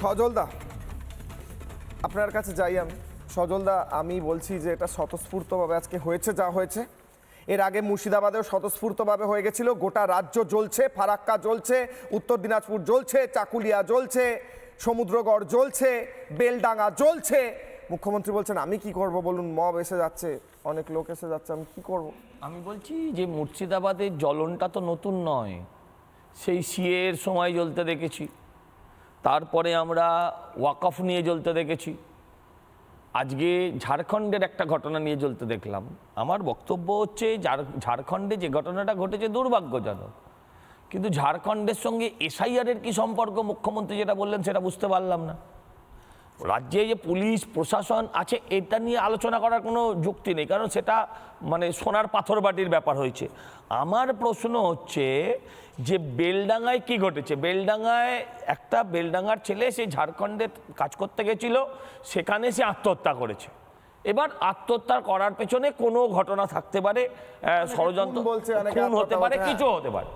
সজলদা, আপনার কাছে যাই আমি। সজলদা, আমি বলছি যে এটা স্বতঃস্ফূর্তভাবে আজকে হয়েছে যা হয়েছে। এর আগে মুর্শিদাবাদেও স্বতঃস্ফূর্তভাবে হয়ে গেছিল। গোটা রাজ্য জ্বলছে, ফারাক্কা জ্বলছে, উত্তর দিনাজপুর জ্বলছে, চাকুলিয়া জ্বলছে, সমুদ্রগড় জ্বলছে, বেলডাঙ্গা জ্বলছে। মুখ্যমন্ত্রী বলছেন আমি কি করব বলুন, মব এসে যাচ্ছে, অনেক লোক এসে যাচ্ছে, আমি কি করব? আমি বলছি যে মুর্শিদাবাদের জ্বলনটা তো নতুন নয়, সেই সিএর সময় জ্বলতে দেখেছি, তারপরে আমরা ওয়াকফ নিয়ে জ্বলতে দেখেছি, আজকে ঝাড়খণ্ডের একটা ঘটনা নিয়ে জ্বলতে দেখলাম। আমার বক্তব্য হচ্ছে ঝাড়খণ্ডে যে ঘটনাটা ঘটেছে দুর্ভাগ্যজনক, কিন্তু ঝাড়খণ্ডের সঙ্গে এসআইআরের কি সম্পর্ক? মুখ্যমন্ত্রী যেটা বললেন সেটা বুঝতে পারলাম না। রাজ্যে যে পুলিশ প্রশাসন আছে এটা নিয়ে আলোচনা করার কোনো যুক্তি নেই, কারণ সেটা মানে সোনার পাথর বাটির ব্যাপার হয়েছে। আমার প্রশ্ন হচ্ছে যে বেলডাঙ্গায় কি ঘটেছে? বেলডাঙ্গার ছেলে সে ঝাড়খণ্ডে কাজ করতে গেছিল, সেখানে সে আত্মহত্যা করেছে। এবার আত্মহত্যা করার পেছনে কোনো ঘটনা থাকতে পারে, ষড়যন্ত্র, খুন হতে পারে, কিছু হতে পারে।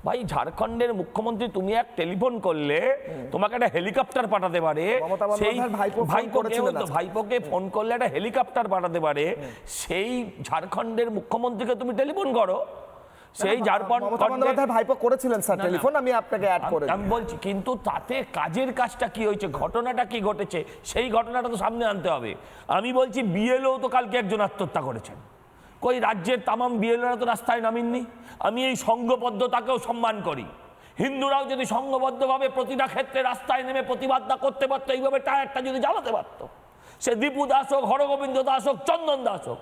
ভাই, ঝাড়খণ্ডের মুখ্যমন্ত্রী, তুমি এক টেলিফোন করলে তোমাকে একটা হেলিকপ্টার পাঠাতে পারে, সেই ভাইপোকে ফোন করলে একটা হেলিকপ্টার পাঠাতে পারে, সেই ঝাড়খণ্ডের মুখ্যমন্ত্রীকে তুমি টেলিফোন করো, সেই ভাইপো করেছিলেন স্যার টেলিফোন, আমি আপনাকে অ্যাড করে আমি বলছি, কিন্তু তাতে কাজের কাজটা কি হয়েছে, ঘটনাটা কি ঘটেছে, সেই ঘটনাটা তো সামনে আনতে হবে। আমি বলছি বিএলও তো কালকে একজন আত্মহত্যা করেছেন, কই রাজ্যের তামাম বিএলওরা তো রাস্তায় নামেননি। আমি এই সংঘবদ্ধতাকেও সম্মান করি। হিন্দুরাও যদি সংঘবদ্ধভাবে প্রতিটা ক্ষেত্রে রাস্তায় নেমে প্রতিবাদ না করতে পারতো, এইভাবে টায়ারটা যদি জ্বালাতে পারতো, সে দীপু দাস হোক, হরগোবিন্দ দাস হোক, চন্দন দাস হোক,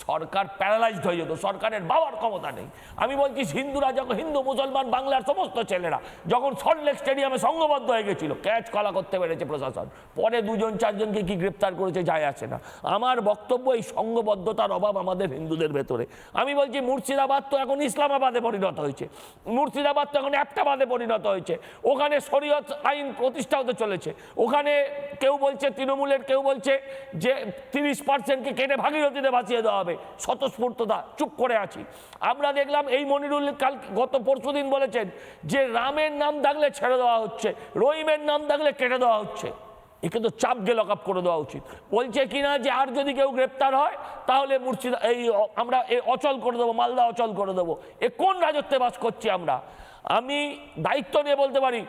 সরকার প্যারালাইজড হয়ে যেত, সরকারের বাবার ক্ষমতা নেই। আমি বলছি হিন্দুরা যখন, হিন্দু মুসলমান বাংলার সমস্ত ছেলেরা যখন সল্টলেক স্টেডিয়ামে সংঘবদ্ধ হয়ে গেছিল, ক্যাচ কলা করতে পেরেছে প্রশাসন, পরে দুজন চারজনকে কি গ্রেপ্তার করেছে যায় আসে না। আমার বক্তব্য এই সংঘবদ্ধতার অভাব আমাদের হিন্দুদের ভেতরে। আমি বলছি মুর্শিদাবাদ তো এখন ইসলামাবাদে পরিণত হয়েছে, মুর্শিদাবাদ তো এখন একটাবাদে পরিণত হয়েছে, ওখানে শরীয়ত আইন প্রতিষ্ঠা হতে চলেছে। ওখানে কেউ বলছে তৃণমূলের, কেউ বলছে যে 30%কে কেটে ভাগীরথীতে ভাসিয়ে দেওয়া হবে। স্বতঃস্ফূর্ততা, চুপ করে আছি। আমরা দেখলাম এই মনিরুল গত পরশুদিন বলেছেন যে রামের নাম থাকলে ছেড়ে দেওয়া হচ্ছে, রহিমের নাম থাকলে কেটে দেওয়া হচ্ছে। একে তো চাপ দিয়ে লক আপ করে দেওয়া উচিত। বলছে কিনা যে আর যদি কেউ গ্রেপ্তার হয় তাহলে আমরা অচল করে দেবো, মালদা অচল করে দেবো। এ কোন রাজত্বে বাস করছি আমরা? আমি দায়িত্ব নিয়ে বলতে পারি,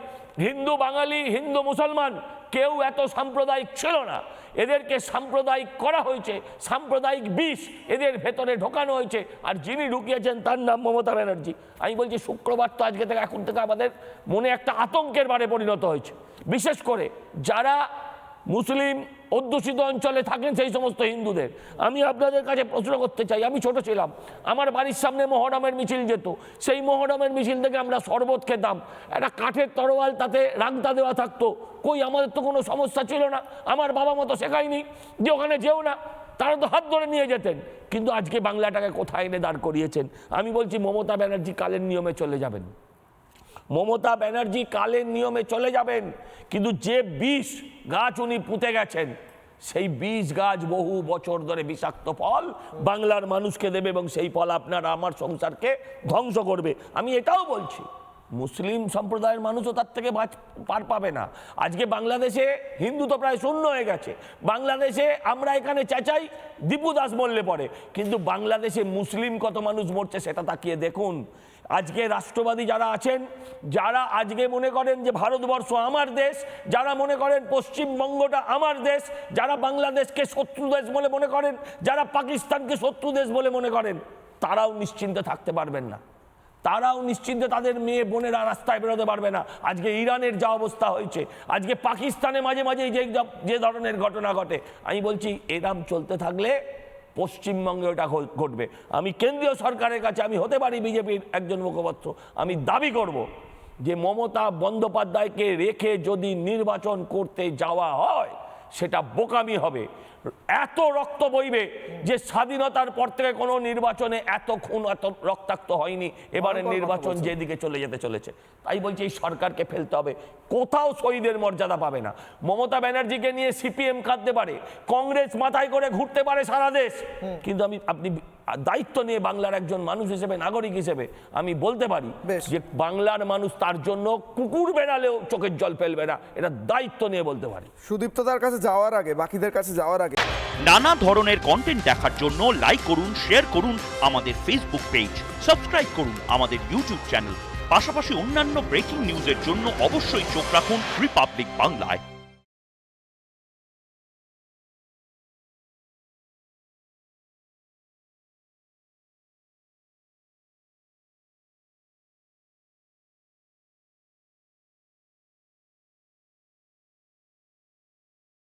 হিন্দু বাঙালি, হিন্দু মুসলমান কেউ এত সাম্প্রদায়িক ছিল না। এদেরকে সাম্প্রদায়িক করা হয়েছে, সাম্প্রদায়িক বিষ এদের ভেতরে ঢোকানো হয়েছে, আর যিনি ঢুকিয়েছেন তার নাম মমতা ব্যানার্জি। আমি বলছি শুক্রবার তো আজকে থেকে, এখন থেকে আমাদের মনে একটা আতঙ্কের বারে পরিণত হয়েছে, বিশেষ করে যারা মুসলিম অধ্যুষিত অঞ্চলে থাকেন সেই সমস্ত হিন্দুদের। আমি আপনাদের কাছে প্রশ্ন করতে চাই, আমি ছোট ছিলাম, আমার বাড়ির সামনে মহরমের মিছিল যেত, সেই মহরমের মিছিল থেকে আমরা শরবত খেতাম, একটা কাঠের তরোয়াল, তাতে রাংতা দেওয়া থাকতো। কই, আমাদের তো কোনো সমস্যা ছিল না, আমার বাবা মতো শেখায়নি যে ওখানে যেও না, তারা তো হাত ধরে নিয়ে যেতেন। কিন্তু আজকে বাংলাটাকে কোথায় এনে দাঁড় করিয়েছেন? আমি বলছি মমতা ব্যানার্জি কালের নিয়মে চলে যাবেন, মমতা ব্যানার্জি কালের নিয়মে চলে যাবেন, কিন্তু যে বিষ গাছ উনি পুঁতে গেছেন, সেই বিষ গাছ বহু বছর ধরে বিষাক্ত ফল বাংলার মানুষকে দেবে, এবং সেই ফল আপনার আমার সংসারকে ধ্বংস করবে। আমি এটাও বলছি মুসলিম সম্প্রদায়ের মানুষও তার থেকে পার পাবে না। আজকে বাংলাদেশে হিন্দু তো প্রায় শূন্য হয়ে গেছে। বাংলাদেশে আমরা এখানে চেঁচাই দীপু দাস মরলে পড়ে, কিন্তু বাংলাদেশে মুসলিম কত মানুষ মরছে সেটা তাকিয়ে দেখুন। আজকে রাষ্ট্রবাদী যারা আছেন, যারা আজকে মনে করেন যে ভারতবর্ষ আমার দেশ, যারা মনে করেন পশ্চিমবঙ্গটা আমার দেশ, যারা বাংলাদেশকে শত্রু দেশ বলে মনে করেন, যারা পাকিস্তানকে শত্রু দেশ বলে মনে করেন, তারাও নিশ্চিন্তে থাকতে পারবেন না, তারাও নিশ্চিন্তে তাদের মেয়ে বোনেরা রাস্তায় বেরোতে পারবে না। আজকে ইরানের যা অবস্থা হয়েছে, আজকে পাকিস্তানে মাঝে মাঝে যে ধরনের ঘটনা ঘটে, আমি বলছি এরম চলতে থাকলে পশ্চিমবঙ্গে ওটা ঘটবে। আমি কেন্দ্রীয় সরকারের কাছে, আমি হতে পারি বিজেপির একজন মুখপাত্র, আমি দাবি করব যে মমতা বন্দ্যোপাধ্যায়কে রেখে যদি নির্বাচন করতে যাওয়া হয় সেটা বোকামি হবে। এত রক্ত বইবে যে স্বাধীনতার পর থেকে কোনো নির্বাচনে এত খুন, এত রক্তাক্ত হয়নি। এবারে নির্বাচন যেদিকে চলে যেতে চলেছে, তাই বলছি এই সরকারকে ফেলতে হবে। কোথাও শহীদের মর্যাদা পাবে না। মমতা ব্যানার্জিকে নিয়ে সিপিএম কাঁদতে পারে, কংগ্রেস মাথায় করে ঘুরতে পারে সারা দেশ, কিন্তু আপনি দায়িত্ব নিয়ে বাংলার একজন মানুষ হিসেবে, নাগরিক হিসেবে আমি বলতে পারি বেশ। যে বাংলার মানুষ তার জন্য কুকুর বেড়ালেও চোখের জল ফেলবে না, এটা দায়িত্ব নিয়ে বলতে পারি। সুদীপ্তদার কাছে যাওয়ার আগে, বাকিদের কাছে যাওয়ার আগে, নানা ধরনের কন্টেন্ট দেখার জন্য লাইক করুন, শেয়ার করুন আমাদের ফেসবুক পেজ, সাবস্ক্রাইব করুন আমাদের ইউটিউব চ্যানেল। পাশাপাশি অন্যান্য ব্রেকিং নিউজের জন্য অবশ্যই চোখ রাখুন রিপাবলিক বাংলায়।